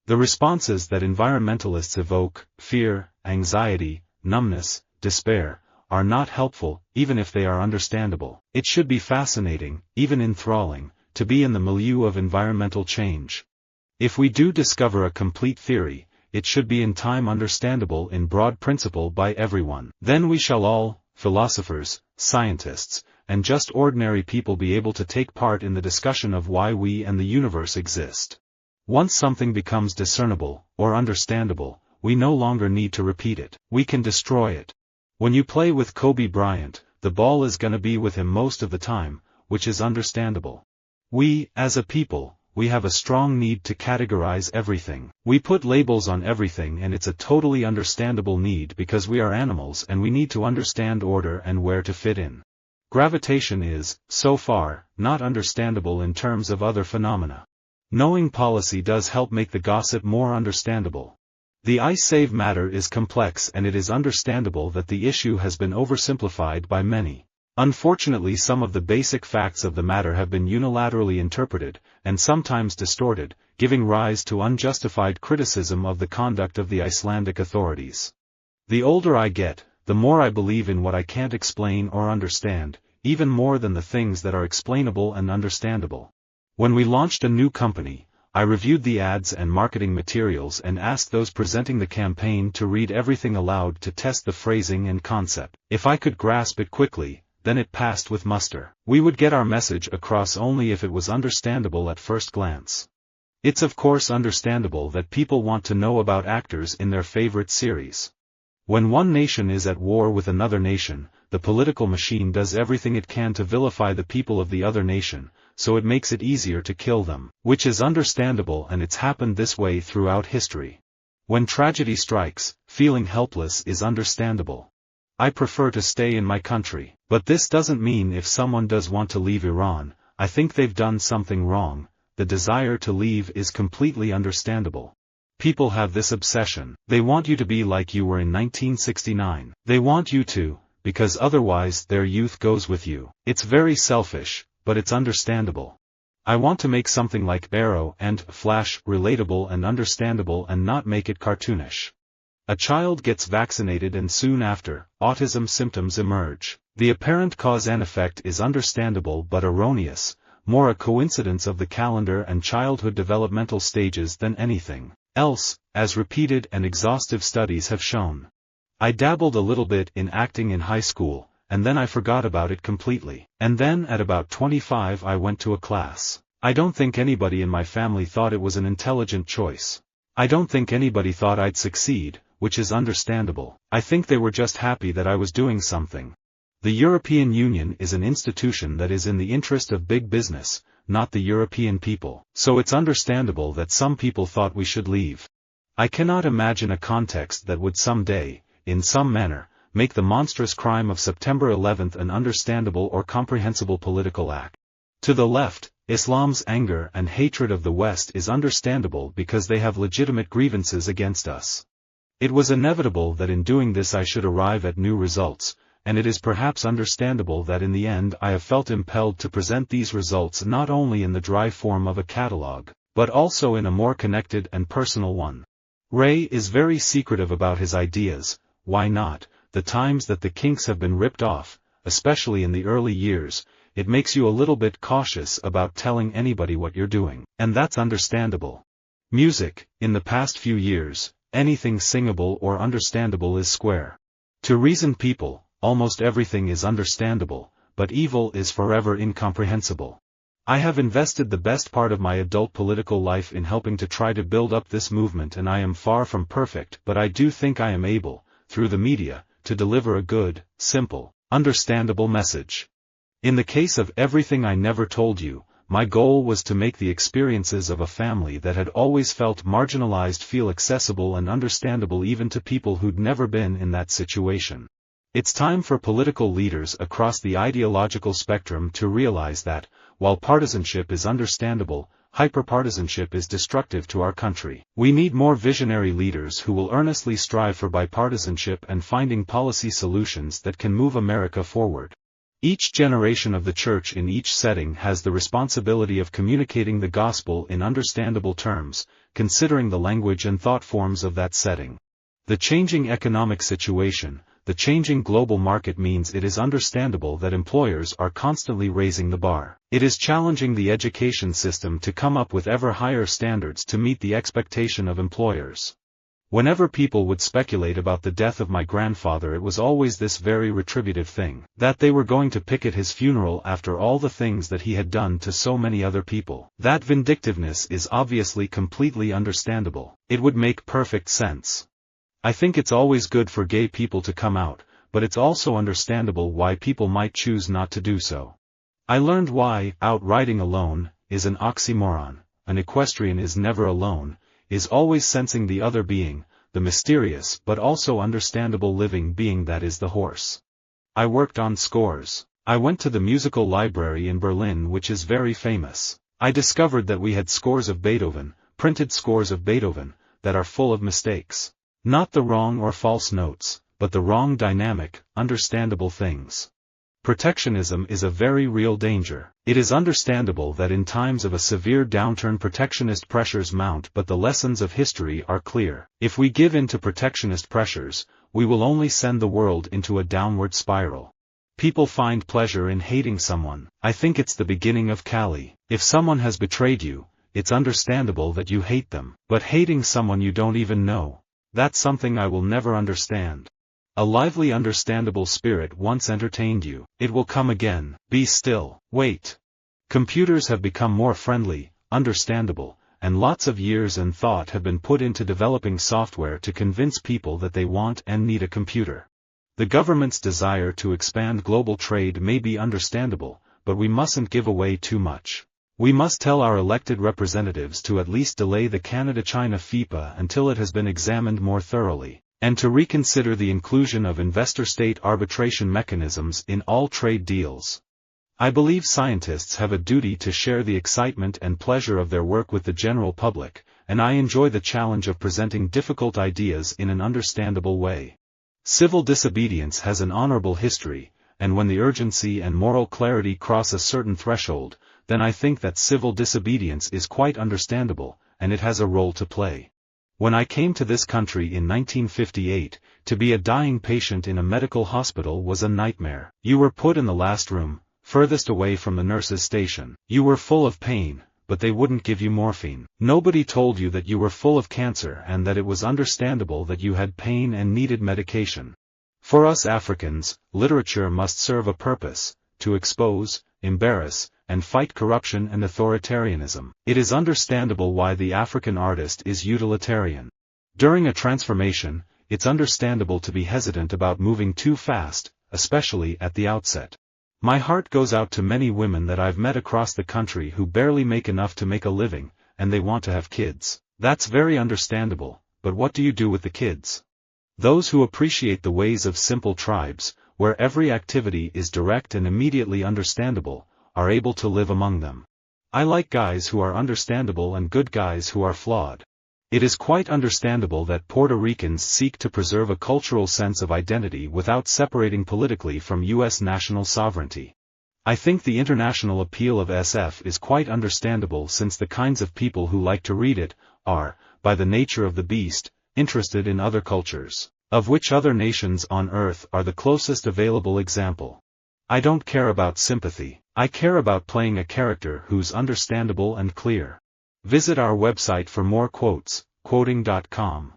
The responses that environmentalists evoke, fear, anxiety, numbness, despair, are not helpful, even if they are understandable. It should be fascinating, even enthralling, to be in the milieu of environmental change. If we do discover a complete theory, it should be in time understandable in broad principle by everyone. Then we shall all, philosophers, scientists, and just ordinary people be able to take part in the discussion of why we and the universe exist. Once something becomes discernible, or understandable, we no longer need to repeat it. We can destroy it. When you play with Kobe Bryant, the ball is gonna be with him most of the time, which is understandable. We, as a people, we have a strong need to categorize everything. We put labels on everything, and it's a totally understandable need because we are animals and we need to understand order and where to fit in. Gravitation is, so far, not understandable in terms of other phenomena. Knowing policy does help make the gossip more understandable. The I save matter is complex, and it is understandable that the issue has been oversimplified by many. Unfortunately, some of the basic facts of the matter have been unilaterally interpreted, and sometimes distorted, giving rise to unjustified criticism of the conduct of the Icelandic authorities. The older I get, the more I believe in what I can't explain or understand, even more than the things that are explainable and understandable. When we launched a new company, I reviewed the ads and marketing materials and asked those presenting the campaign to read everything aloud to test the phrasing and concept. If I could grasp it quickly, then it passed with muster. We would get our message across only if it was understandable at first glance. It's of course understandable that people want to know about actors in their favorite series. When one nation is at war with another nation, the political machine does everything it can to vilify the people of the other nation, so it makes it easier to kill them, which is understandable, and it's happened this way throughout history. When tragedy strikes, feeling helpless is understandable. I prefer to stay in my country, but this doesn't mean if someone does want to leave Iran, I think they've done something wrong. The desire to leave is completely understandable. People have this obsession. They want you to be like you were in 1969. They want you to, because otherwise their youth goes with you. It's very selfish, but it's understandable. I want to make something like Arrow and Flash relatable and understandable and not make it cartoonish. A child gets vaccinated and soon after, autism symptoms emerge. The apparent cause and effect is understandable but erroneous, more a coincidence of the calendar and childhood developmental stages than anything else, as repeated and exhaustive studies have shown. I dabbled a little bit in acting in high school, and then I forgot about it completely. And then at about 25 I went to a class. I don't think anybody in my family thought it was an intelligent choice. I don't think anybody thought I'd succeed, which is understandable. I think they were just happy that I was doing something. The European Union is an institution that is in the interest of big business, not the European people, so it's understandable that some people thought we should leave. I cannot imagine a context that would someday, in some manner, make the monstrous crime of September 11th an understandable or comprehensible political act. To the left, Islam's anger and hatred of the West is understandable because they have legitimate grievances against us. It was inevitable that in doing this I should arrive at new results, and it is perhaps understandable that in the end I have felt impelled to present these results not only in the dry form of a catalogue, but also in a more connected and personal one. Ray is very secretive about his ideas. Why not? The times that the kinks have been ripped off, especially in the early years, it makes you a little bit cautious about telling anybody what you're doing, and that's understandable. Music, in the past few years, anything singable or understandable is square. To reasoned people, almost everything is understandable, but evil is forever incomprehensible. I have invested the best part of my adult political life in helping to try to build up this movement, and I am far from perfect, but I do think I am able, through the media, to deliver a good, simple, understandable message. In the case of Everything I Never Told You, my goal was to make the experiences of a family that had always felt marginalized feel accessible and understandable even to people who'd never been in that situation. It's time for political leaders across the ideological spectrum to realize that, while partisanship is understandable, hyperpartisanship is destructive to our country. We need more visionary leaders who will earnestly strive for bipartisanship and finding policy solutions that can move America forward. Each generation of the church in each setting has the responsibility of communicating the gospel in understandable terms, considering the language and thought forms of that setting. The changing economic situation, the changing global market means it is understandable that employers are constantly raising the bar. It is challenging the education system to come up with ever higher standards to meet the expectation of employers. Whenever people would speculate about the death of my grandfather, it was always this very retributive thing, that they were going to picket his funeral after all the things that he had done to so many other people. That vindictiveness is obviously completely understandable. It would make perfect sense. I think it's always good for gay people to come out, but it's also understandable why people might choose not to do so. I learned why out riding alone is an oxymoron. An equestrian is never alone, is always sensing the other being, the mysterious but also understandable living being that is the horse. I worked on scores. I went to the musical library in Berlin, which is very famous. I discovered that we had scores of Beethoven, printed scores of Beethoven, that are full of mistakes. Not the wrong or false notes, but the wrong dynamic, understandable things. Protectionism is a very real danger. It is understandable that in times of a severe downturn protectionist pressures mount, but the lessons of history are clear. If we give in to protectionist pressures, we will only send the world into a downward spiral. People find pleasure in hating someone. I think it's the beginning of Kali. If someone has betrayed you, it's understandable that you hate them. But hating someone you don't even know, that's something I will never understand. A lively understandable spirit once entertained you. It will come again. Be still. Wait. Computers have become more friendly, understandable, and lots of years and thought have been put into developing software to convince people that they want and need a computer. The government's desire to expand global trade may be understandable, but we mustn't give away too much. We must tell our elected representatives to at least delay the Canada-China FIPA until it has been examined more thoroughly, and to reconsider the inclusion of investor-state arbitration mechanisms in all trade deals. I believe scientists have a duty to share the excitement and pleasure of their work with the general public, and I enjoy the challenge of presenting difficult ideas in an understandable way. Civil disobedience has an honorable history, and when the urgency and moral clarity cross a certain threshold, then I think that civil disobedience is quite understandable, and it has a role to play. When I came to this country in 1958, to be a dying patient in a medical hospital was a nightmare. You were put in the last room, furthest away from the nurse's station. You were full of pain, but they wouldn't give you morphine. Nobody told you that you were full of cancer and that it was understandable that you had pain and needed medication. For us Africans, literature must serve a purpose, to expose, embarrass, and fight corruption and authoritarianism. It is understandable why the African artist is utilitarian. During a transformation, it's understandable to be hesitant about moving too fast, especially at the outset. My heart goes out to many women that I've met across the country who barely make enough to make a living, and they want to have kids. That's very understandable, but what do you do with the kids? Those who appreciate the ways of simple tribes, where every activity is direct and immediately understandable, are able to live among them. I like guys who are understandable and good guys who are flawed. It is quite understandable that Puerto Ricans seek to preserve a cultural sense of identity without separating politically from U.S. national sovereignty. I think the international appeal of SF is quite understandable since the kinds of people who like to read it are, by the nature of the beast, interested in other cultures, of which other nations on Earth are the closest available example. I don't care about sympathy. I care about playing a character who's understandable and clear. Visit our website for more quotes, quoting.com.